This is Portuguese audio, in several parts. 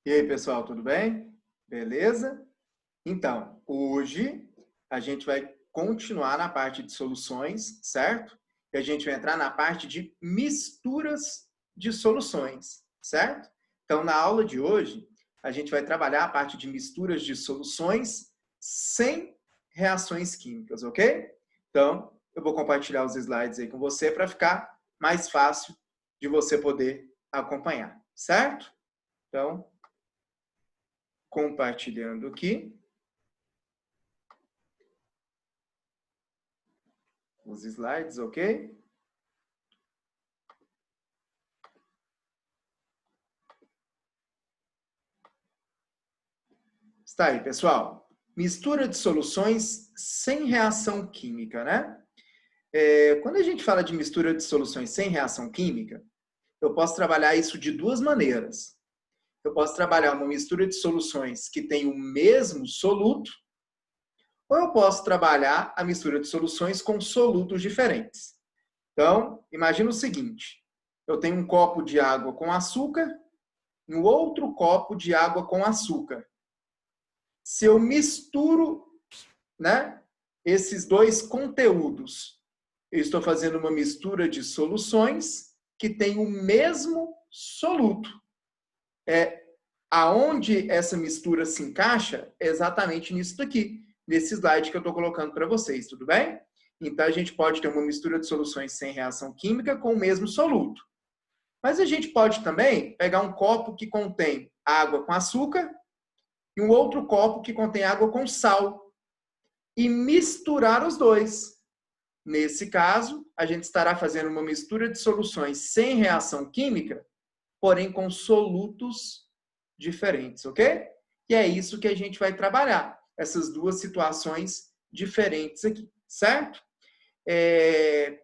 E aí, pessoal, tudo bem? Beleza? Então, hoje a gente vai continuar na parte de soluções, certo? E a gente vai entrar na parte de misturas de soluções, certo? Então, na aula de hoje, a gente vai trabalhar a parte de misturas de soluções sem reações químicas, ok? Então, eu vou compartilhar os slides aí com você para ficar mais fácil de você poder acompanhar, certo? Então, compartilhando aqui os slides, ok? Está aí, pessoal. Mistura de soluções sem reação química, né? Quando a gente fala de mistura de soluções sem reação química, eu posso trabalhar isso de duas maneiras. Eu posso trabalhar uma mistura de soluções que tem o mesmo soluto, ou eu posso trabalhar a mistura de soluções com solutos diferentes. Então, imagina o seguinte: eu tenho um copo de água com açúcar e um outro copo de água com açúcar. Se eu misturo, né, esses dois conteúdos, eu estou fazendo uma mistura de soluções que tem o mesmo soluto. Aonde essa mistura se encaixa é exatamente nisso daqui, nesse slide que eu estou colocando para vocês, tudo bem? Então, a gente pode ter uma mistura de soluções sem reação química com o mesmo soluto. Mas a gente pode também pegar um copo que contém água com açúcar e um outro copo que contém água com sal e misturar os dois. Nesse caso, a gente estará fazendo uma mistura de soluções sem reação química, porém com solutos diferentes, ok? E é isso que a gente vai trabalhar, essas duas situações diferentes aqui, certo?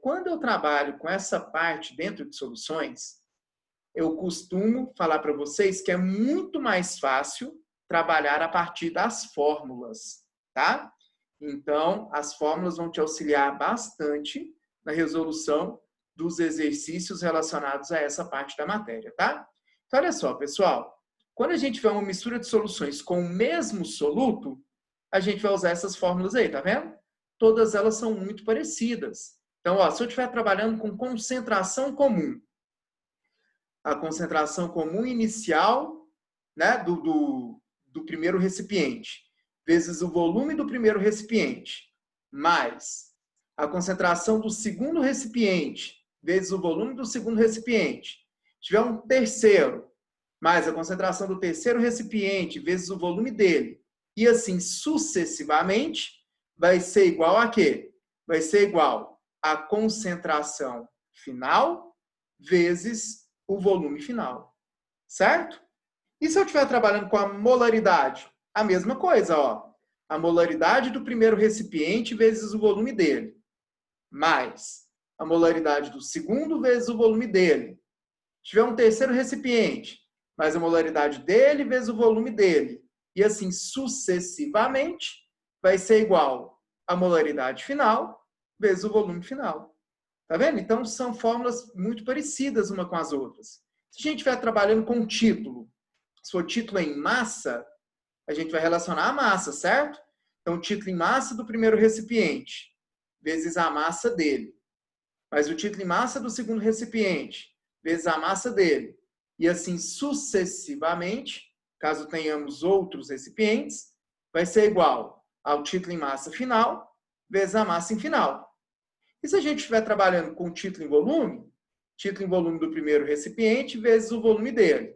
Quando eu trabalho com essa parte dentro de soluções, eu costumo falar para vocês que é muito mais fácil trabalhar a partir das fórmulas, tá? Então, as fórmulas vão te auxiliar bastante na resolução dos exercícios relacionados a essa parte da matéria, tá? Então, olha só, pessoal. Quando a gente vê uma mistura de soluções com o mesmo soluto, a gente vai usar essas fórmulas aí, tá vendo? Todas elas são muito parecidas. Então, ó, se eu estiver trabalhando com concentração comum, a concentração comum inicial, né, do primeiro recipiente, vezes o volume do primeiro recipiente, mais a concentração do segundo recipiente, vezes o volume do segundo recipiente. Se tiver um terceiro, mais a concentração do terceiro recipiente, vezes o volume dele, e assim sucessivamente, vai ser igual a quê? Vai ser igual a concentração final vezes o volume final, certo? E se eu estiver trabalhando com a molaridade? A mesma coisa, ó. A molaridade do primeiro recipiente vezes o volume dele, mais a molaridade do segundo vezes o volume dele. Se tiver um terceiro recipiente, mais a molaridade dele vezes o volume dele. E assim sucessivamente, vai ser igual a molaridade final vezes o volume final. Tá vendo? Então, são fórmulas muito parecidas uma com as outras. Se a gente estiver trabalhando com título, se for título em massa, a gente vai relacionar a massa, certo? Então, o título em massa do primeiro recipiente, vezes a massa dele. Mas o título em massa do segundo recipiente, vezes a massa dele. E assim sucessivamente, caso tenhamos outros recipientes, vai ser igual ao título em massa final, vezes a massa em final. E se a gente estiver trabalhando com título em volume do primeiro recipiente vezes o volume dele,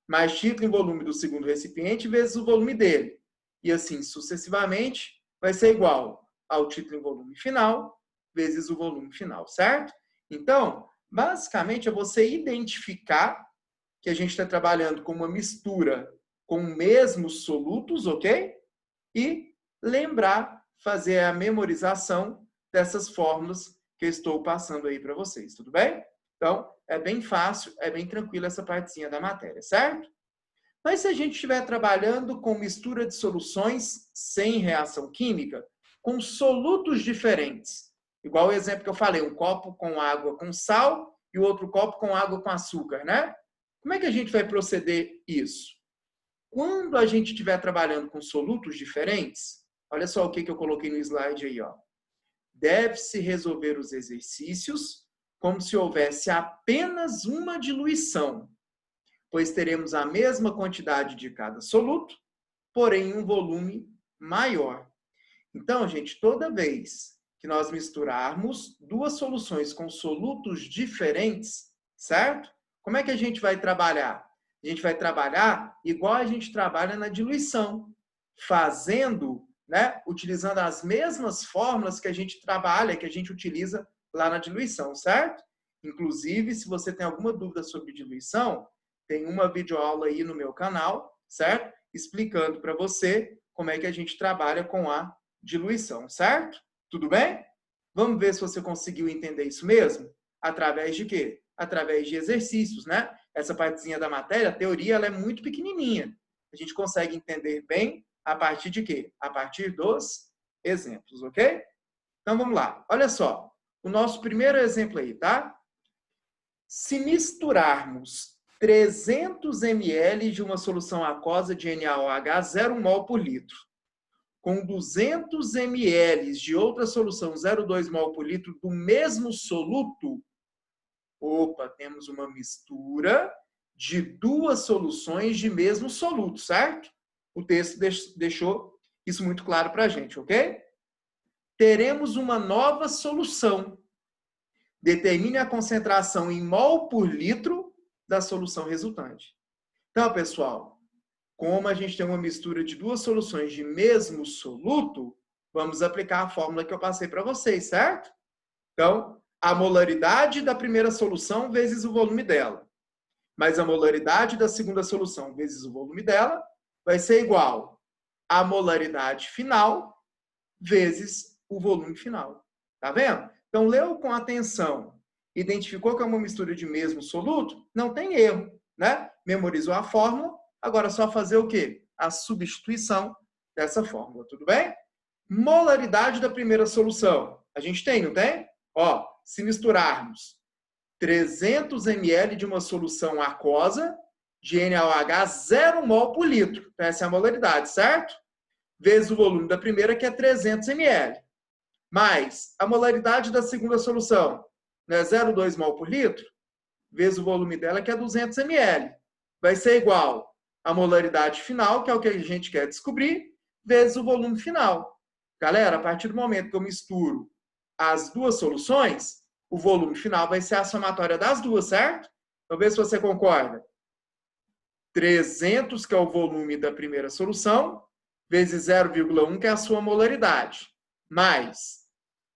mais título em volume do segundo recipiente vezes o volume dele. E assim sucessivamente, vai ser igual ao título em volume final vezes o volume final, certo? Então, basicamente, é você identificar que a gente está trabalhando com uma mistura com mesmos solutos, ok? E lembrar, fazer a memorização dessas fórmulas que eu estou passando aí para vocês, tudo bem? Então, é bem fácil, é bem tranquilo essa partezinha da matéria, certo? Mas se a gente estiver trabalhando com mistura de soluções sem reação química, com solutos diferentes, igual o exemplo que eu falei, um copo com água com sal e o outro copo com água com açúcar, né? Como é que a gente vai proceder isso? Quando a gente estiver trabalhando com solutos diferentes, olha só o que eu coloquei no slide aí, ó. Deve-se resolver os exercícios como se houvesse apenas uma diluição, pois teremos a mesma quantidade de cada soluto, porém um volume maior. Então, gente, toda vez que nós misturarmos duas soluções com solutos diferentes, certo? Como é que a gente vai trabalhar? A gente vai trabalhar igual a gente trabalha na diluição, fazendo, né, utilizando as mesmas fórmulas que a gente trabalha, que a gente utiliza lá na diluição, certo? Inclusive, se você tem alguma dúvida sobre diluição, tem uma videoaula aí no meu canal, certo? Explicando para você como é que a gente trabalha com a diluição, certo? Tudo bem? Vamos ver se você conseguiu entender isso mesmo? Através de quê? Através de exercícios, né? Essa partezinha da matéria, a teoria, ela é muito pequenininha. A gente consegue entender bem a partir de quê? A partir dos exemplos, ok? Então, vamos lá. Olha só. O nosso primeiro exemplo aí, tá? Se misturarmos 300 ml de uma solução aquosa de NaOH 0 mol por litro com 200 ml de outra solução 0,2 mol por litro do mesmo soluto, opa, temos uma mistura de duas soluções de mesmo soluto, certo? O texto deixou isso muito claro para a gente, ok? Teremos uma nova solução. Determine a concentração em mol por litro da solução resultante. Então, pessoal, como a gente tem uma mistura de duas soluções de mesmo soluto, vamos aplicar a fórmula que eu passei para vocês, certo? Então, a molaridade da primeira solução vezes o volume dela, mais a molaridade da segunda solução vezes o volume dela, vai ser igual à molaridade final vezes o volume final. Tá vendo? Então, leu com atenção, identificou que é uma mistura de mesmo soluto, não tem erro, né? Memorizou a fórmula, agora é só fazer o quê? A substituição dessa fórmula, tudo bem? Molaridade da primeira solução. A gente tem, não tem? Ó, se misturarmos 300 ml de uma solução aquosa de NaOH 0 mol por litro, então essa é a molaridade, certo? Vezes o volume da primeira, que é 300 ml. Mais a molaridade da segunda solução, né, 0,2 mol por litro, vezes o volume dela, que é 200 ml. Vai ser igual à molaridade final, que é o que a gente quer descobrir, vezes o volume final. Galera, a partir do momento que eu misturo as duas soluções, o volume final vai ser a somatória das duas, certo? Então, vê se você concorda. 300, que é o volume da primeira solução, vezes 0,1, que é a sua molaridade, mais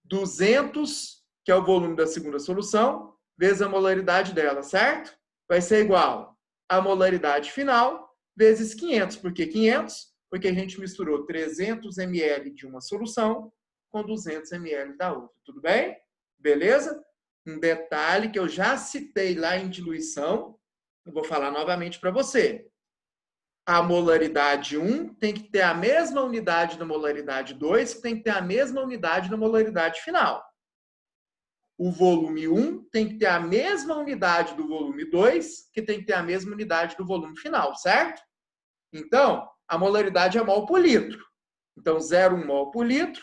200, que é o volume da segunda solução, vezes a molaridade dela, certo? Vai ser igual a molaridade final vezes 500. Por que 500? Porque a gente misturou 300 ml de uma solução com 200 ml da outra. Tudo bem? Beleza? Um detalhe que eu já citei lá em diluição, eu vou falar novamente para você. A molaridade 1 tem que ter a mesma unidade da molaridade 2, que tem que ter a mesma unidade da molaridade final. O volume 1 tem que ter a mesma unidade do volume 2, que tem que ter a mesma unidade do volume final, certo? Então, a molaridade é mol por litro. Então, 0,1 mol por litro,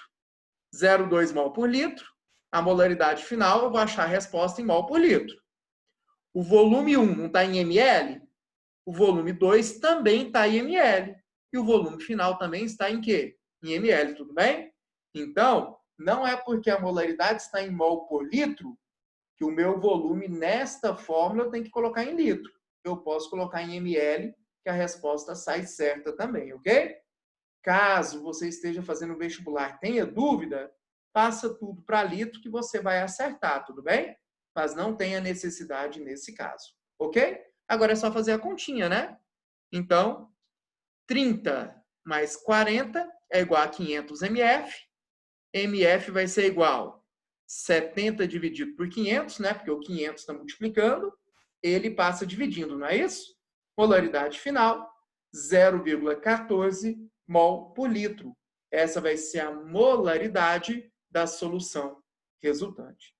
0,2 mol por litro. A molaridade final, eu vou achar a resposta em mol por litro. O volume 1 não está em ml? O volume 2 também está em ml. E o volume final também está em quê? Em ml, tudo bem? Então, não é porque a molaridade está em mol por litro que o meu volume nesta fórmula eu tenho que colocar em litro. Eu posso colocar em ml, que a resposta sai certa também, ok? Caso você esteja fazendo vestibular, tenha dúvida, passa tudo para litro que você vai acertar, tudo bem? Mas não tenha necessidade nesse caso, ok? Agora é só fazer a continha, né? Então, 30 mais 40 é igual a 500 mF. mF vai ser igual a 70 dividido por 500, né? Porque o 500 está multiplicando. Ele passa dividindo, não é isso? Molaridade final, 0,14 mol por litro. Essa vai ser a molaridade da solução resultante.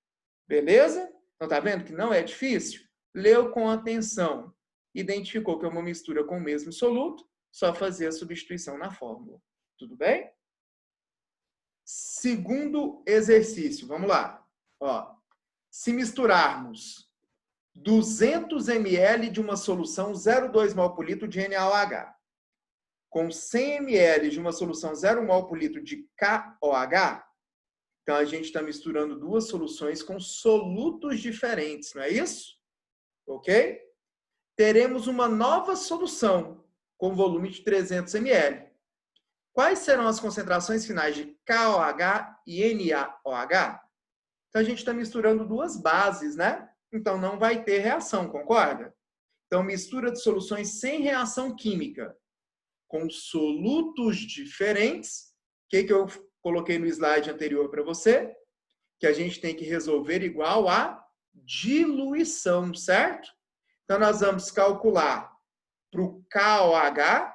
Beleza? Então, tá vendo que não é difícil? Leu com atenção, identificou que é uma mistura com o mesmo soluto, só fazer a substituição na fórmula. Tudo bem? Segundo exercício, vamos lá. Ó, se misturarmos 200 ml de uma solução 0,2 mol por litro de NaOH com 100 ml de uma solução 0 mol por litro de KOH, então a gente está misturando duas soluções com solutos diferentes, não é isso? Ok? Teremos uma nova solução com volume de 300 ml. Quais serão as concentrações finais de KOH e NaOH? Então a gente está misturando duas bases, né? Então não vai ter reação, concorda? Então mistura de soluções sem reação química com solutos diferentes. O que eu coloquei no slide anterior para você? Que a gente tem que resolver igual a diluição, certo? Então nós vamos calcular para o KOH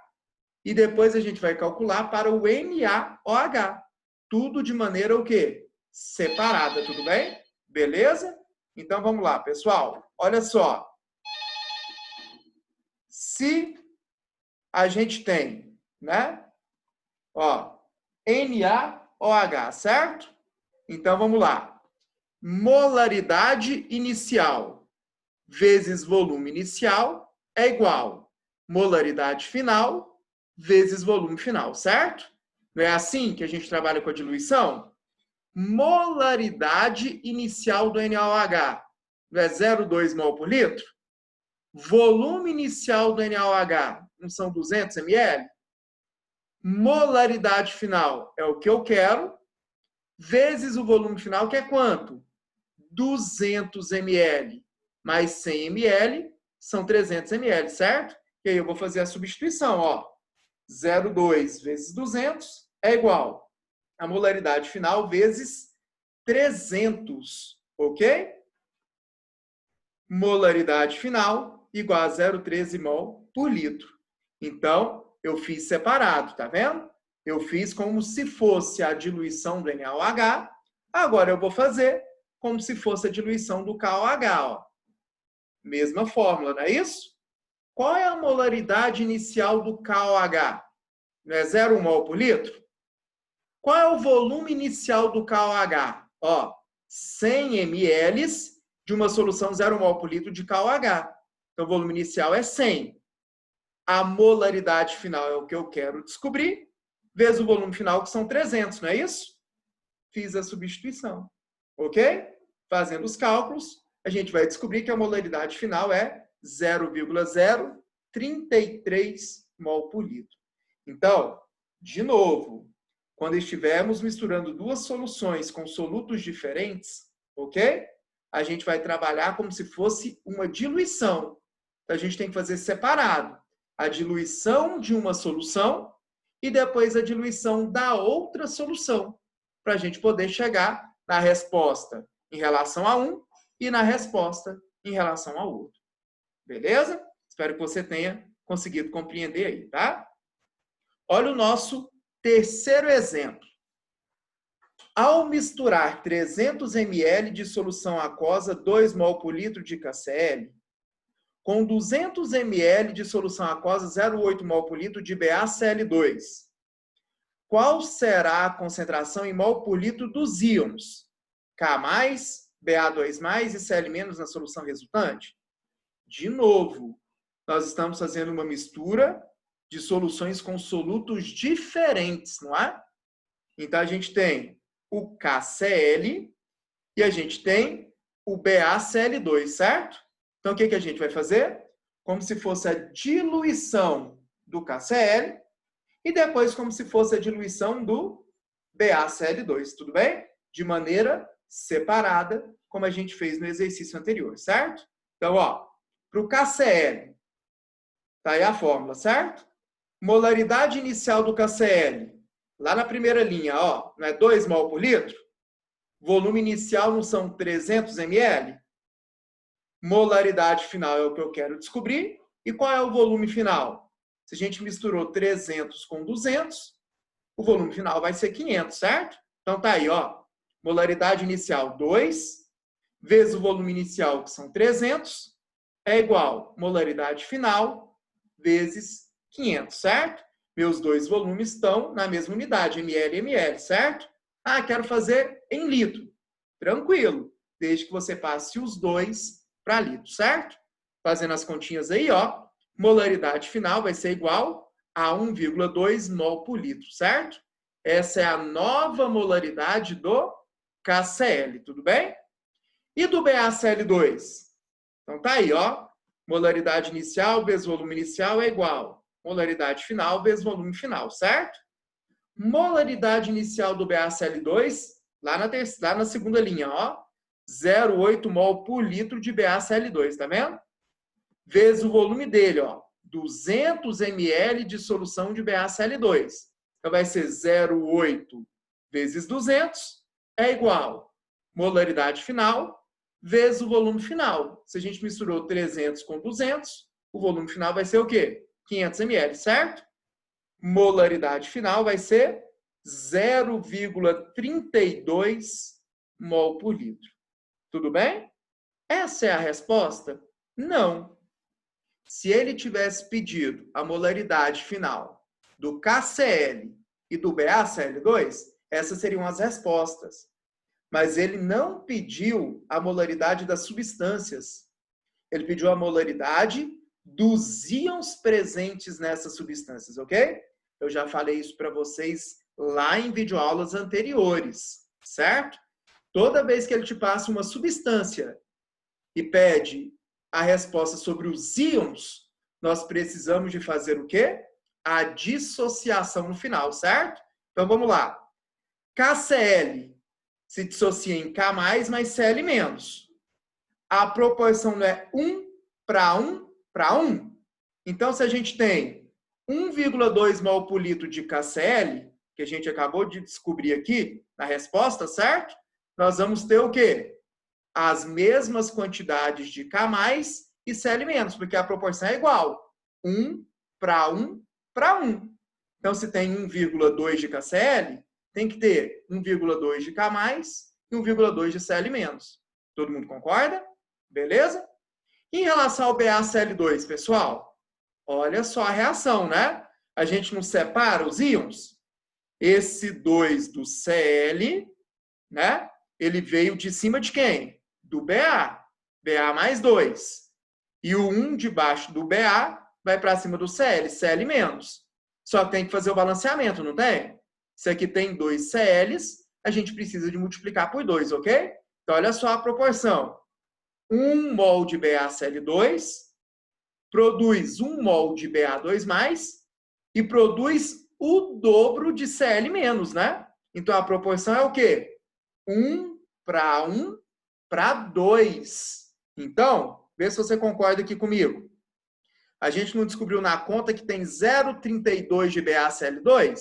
e depois a gente vai calcular para o NaOH. Tudo de maneira o quê? Separada, tudo bem? Beleza? Então vamos lá, pessoal. Olha só. Se a gente tem, né? Ó, NaOH, certo? Então vamos lá. Molaridade inicial vezes volume inicial é igual molaridade final vezes volume final, certo? Não é assim que a gente trabalha com a diluição? Molaridade inicial do NaOH não é 0,2 mol por litro? Volume inicial do NaOH não são 200 ml? Molaridade final é o que eu quero, vezes o volume final, que é quanto? 200 ml mais 100 ml são 300 ml, certo? E aí eu vou fazer a substituição, ó. 0,2 vezes 200 é igual a molaridade final vezes 300, ok? Molaridade final igual a 0,13 mol por litro. Então, eu fiz separado, tá vendo? Eu fiz como se fosse a diluição do NaOH, agora eu vou fazer como se fosse a diluição do KOH, ó. Mesma fórmula, não é isso? Qual é a molaridade inicial do KOH? Não é 0,1 mol por litro? Qual é o volume inicial do KOH? Ó, 100 ml de uma solução 0 mol por litro de KOH. Então, o volume inicial é 100. A molaridade final é o que eu quero descobrir, vezes o volume final, que são 300, não é isso? Fiz a substituição, ok? Fazendo os cálculos, a gente vai descobrir que a molaridade final é 0,033 mol por litro. Então, de novo, quando estivermos misturando duas soluções com solutos diferentes, ok? A gente vai trabalhar como se fosse uma diluição. Então, a gente tem que fazer separado a diluição de uma solução e depois a diluição da outra solução, para a gente poder chegar na resposta em relação a um e na resposta em relação ao outro. Beleza? Espero que você tenha conseguido compreender aí, tá? Olha o nosso terceiro exemplo. Ao misturar 300 ml de solução aquosa 2 mol por litro de KCl com 200 ml de solução aquosa 0,8 mol por litro de BaCl2, qual será a concentração em mol por litro dos íons K+, Ba2+, e Cl- na solução resultante? De novo, nós estamos fazendo uma mistura de soluções com solutos diferentes, não é? Então, a gente tem o KCl e a gente tem o BaCl2, certo? Então, o que a gente vai fazer? Como se fosse a diluição do KCl e depois como se fosse a diluição do BaCl2, tudo bem? De maneira separada, como a gente fez no exercício anterior, certo? Então, ó, para o KCl, tá aí a fórmula, certo? Molaridade inicial do KCl, lá na primeira linha, ó, não é 2 mol por litro? Volume inicial não são 300 ml? Molaridade final é o que eu quero descobrir. E qual é o volume final? Se a gente misturou 300 com 200, o volume final vai ser 500, certo? Então tá aí, ó. Molaridade inicial 2, vezes o volume inicial, que são 300, é igual molaridade final vezes 500, certo? Meus dois volumes estão na mesma unidade, ml e ml, certo? Ah, quero fazer em litro. Tranquilo, desde que você passe os dois para litro, certo? Fazendo as continhas aí, ó, molaridade final vai ser igual a 1,2 mol por litro, certo? Essa é a nova molaridade do KCl, tudo bem? E do BaCl2? Então tá aí, ó. Molaridade inicial vezes volume inicial é igual. Molaridade final vezes volume final, certo? Molaridade inicial do BaCl2, lá na segunda linha, ó. 0,8 mol por litro de BaCl2, tá vendo? Vezes o volume dele, ó. 200 ml de solução de BaCl2. Então vai ser 0,8 vezes 200 é igual molaridade final vezes o volume final. Se a gente misturou 300 com 200, o volume final vai ser o quê? 500 ml, certo? Molaridade final vai ser 0,32 mol por litro. Tudo bem? Essa é a resposta? Não. Se ele tivesse pedido a molaridade final do KCl e do BaCl2, essas seriam as respostas. Mas ele não pediu a molaridade das substâncias. Ele pediu a molaridade dos íons presentes nessas substâncias, ok? Eu já falei isso para vocês lá em videoaulas anteriores, certo? Toda vez que ele te passa uma substância e pede a resposta sobre os íons, nós precisamos de fazer o quê? A dissociação no final, certo? Então, vamos lá. KCl se dissocia em K+, mais Cl-. A proporção não é 1 para 1 para 1? Então, se a gente tem 1,2 mol por litro de KCl, que a gente acabou de descobrir aqui na resposta, certo? Nós vamos ter o quê? As mesmas quantidades de K+, e Cl-, porque a proporção é igual. 1 para 1 para 1. Então, se tem 1,2 de KCl, tem que ter 1,2 de K+, e 1,2 de Cl-. Todo mundo concorda? Beleza? Em relação ao BaCl2, pessoal, olha só a reação, né? A gente não separa os íons? Esse 2 do Cl, né? Ele veio de cima de quem? Do Ba. Ba mais 2. E o 1 debaixo do Ba vai para cima do Cl, Cl-. Só tem que fazer o balanceamento, não tem? Se aqui tem 2 Cl's, a gente precisa de multiplicar por 2, ok? Então, olha só a proporção. 1 mol de BaCl2 produz 1 mol de Ba2+, e produz o dobro de Cl-, né? Então, a proporção é o quê? 1 para 1 para 2. Então, vê se você concorda aqui comigo. A gente não descobriu na conta que tem 0,32 de BaCl2?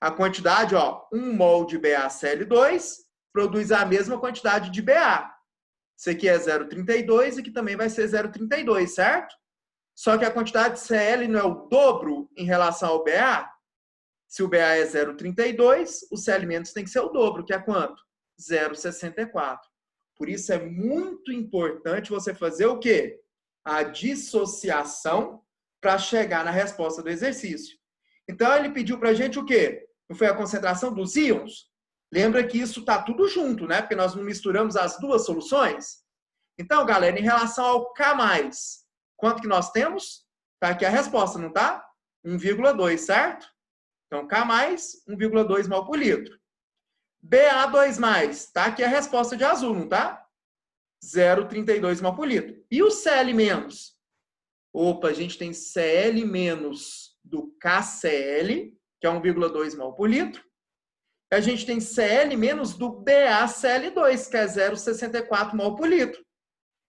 A quantidade, ó, 1 mol de BaCl2 produz a mesma quantidade de Ba. Isso aqui é 0,32 e aqui também vai ser 0,32, certo? Só que a quantidade de Cl não é o dobro em relação ao Ba. Se o Ba é 0,32, o Cl- tem que ser o dobro, que é quanto? 0,64. Por isso é muito importante você fazer o quê? A dissociação para chegar na resposta do exercício. Então, ele pediu para a gente o quê? Não foi a concentração dos íons? Lembra que isso está tudo junto, né? Porque nós não misturamos as duas soluções. Então, galera, em relação ao K+, quanto que nós temos? Está aqui a resposta, não está? 1,2, certo? Então, K+, 1,2 mol por litro. Ba2+, está aqui a resposta de azul, não está? 0,32 mol por litro. E o Cl-? Opa, a gente tem Cl- do KCl, que é 1,2 mol por litro. A gente tem Cl- do BaCl2, que é 0,64 mol por litro.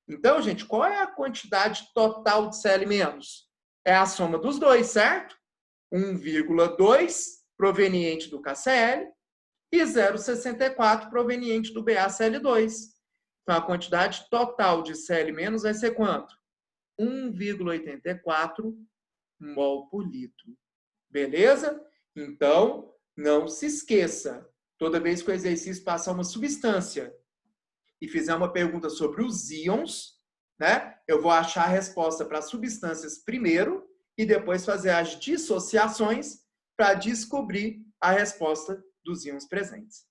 Então, gente, qual é a quantidade total de Cl-? É a soma dos dois, certo? 1,2 proveniente do KCl e 0,64 proveniente do BaCl2. Então, a quantidade total de Cl- vai ser quanto? 1,84 mol por litro. Beleza? Então, não se esqueça, toda vez que o exercício passar uma substância e fizer uma pergunta sobre os íons, né? Eu vou achar a resposta para as substâncias primeiro e depois fazer as dissociações para descobrir a resposta dos íons presentes.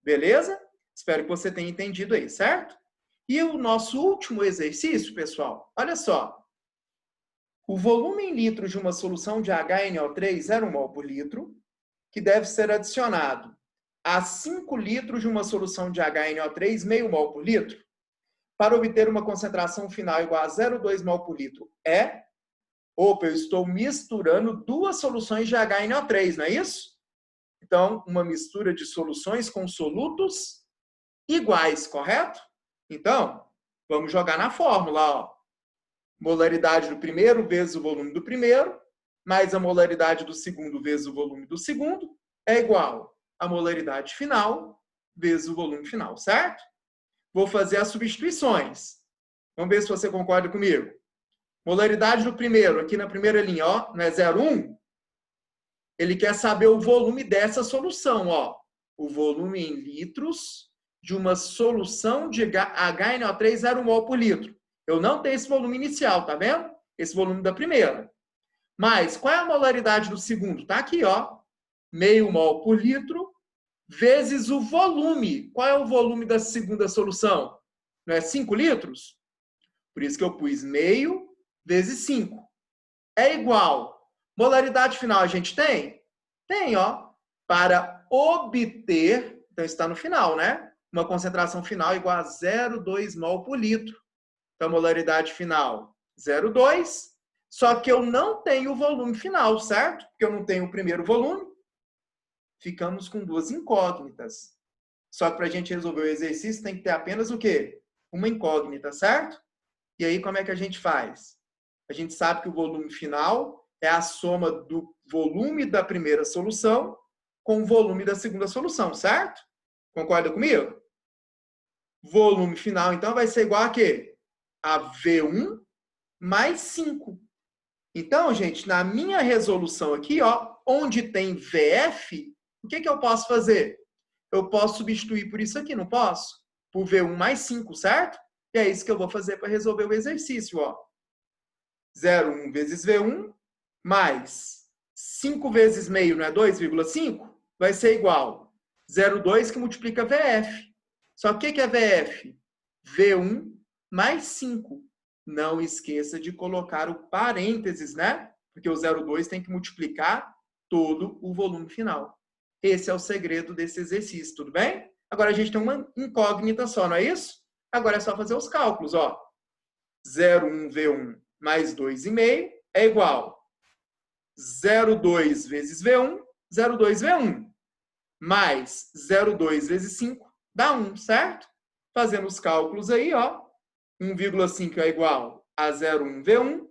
Beleza? Espero que você tenha entendido aí, certo? E o nosso último exercício, pessoal, olha só. O volume em litros de uma solução de HNO3 é 1 mol por litro, que deve ser adicionado a 5 litros de uma solução de HNO3, meio mol por litro, para obter uma concentração final igual a 0,2 mol por litro. Opa, eu estou misturando duas soluções de HNO3, não é isso? Então, uma mistura de soluções com solutos iguais, correto? Então, vamos jogar na fórmula, ó. Molaridade do primeiro vezes o volume do primeiro, mais a molaridade do segundo vezes o volume do segundo, é igual a molaridade final vezes o volume final, certo? Vou fazer as substituições. Vamos ver se você concorda comigo. Molaridade do primeiro, aqui na primeira linha, ó, não é 0,1? Ele quer saber o volume dessa solução, ó. O volume em litros de uma solução de HNO3 0,1 mol por litro. Eu não tenho esse volume inicial, tá vendo? Esse volume da primeira. Mas, qual é a molaridade do segundo? Tá aqui, ó. Meio mol por litro vezes o volume. Qual é o volume da segunda solução? Não é 5 litros? Por isso que eu pus meio vezes 5. É igual. Molaridade final a gente tem? Tem, ó. Para obter, então está no final, né? Uma concentração final igual a 0,2 mol por litro. Então, molaridade final, 0,2. Só que eu não tenho o volume final, certo? Porque eu não tenho o primeiro volume. Ficamos com duas incógnitas. Só que para a gente resolver o exercício, tem que ter apenas o quê? Uma incógnita, certo? E aí, como é que a gente faz? A gente sabe que o volume final é a soma do volume da primeira solução com o volume da segunda solução, certo? Concorda comigo? Volume final, então, vai ser igual a quê? A V1 mais 5. Então, gente, na minha resolução aqui, ó, onde tem VF, o que eu posso fazer? Eu posso substituir por isso aqui, não posso? Por V1 mais 5, certo? E é isso que eu vou fazer para resolver o exercício, ó. 0,1 vezes V1 mais 5 vezes meio, não é 2,5? Vai ser igual 0,2 que multiplica VF. Só que o que é VF? V1 mais 5. Não esqueça de colocar o parênteses, né? Porque o 0,2 tem que multiplicar todo o volume final. Esse é o segredo desse exercício, tudo bem? Agora a gente tem uma incógnita só, não é isso? Agora é só fazer os cálculos, ó. 0,1 V1 mais 2,5 é igual 0,2 vezes V1, 0,2 V1. Mais 0,2 vezes 5 dá 1, certo? Fazendo os cálculos aí, ó. 1,5 é igual a 0,1 V1.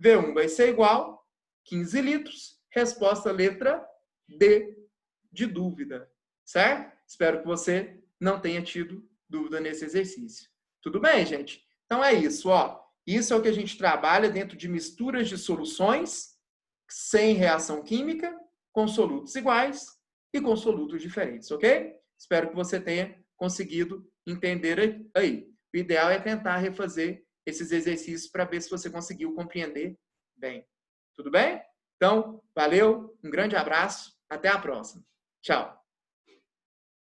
V1 vai ser igual a 15 litros. Resposta letra D de dúvida, certo? Espero que você não tenha tido dúvida nesse exercício. Tudo bem, gente? Então é isso, ó. Isso é o que a gente trabalha dentro de misturas de soluções sem reação química, com solutos iguais e com solutos diferentes, ok? Espero que você tenha conseguido entender aí. O ideal é tentar refazer esses exercícios para ver se você conseguiu compreender bem. Tudo bem? Então, valeu, um grande abraço, até a próxima. Tchau!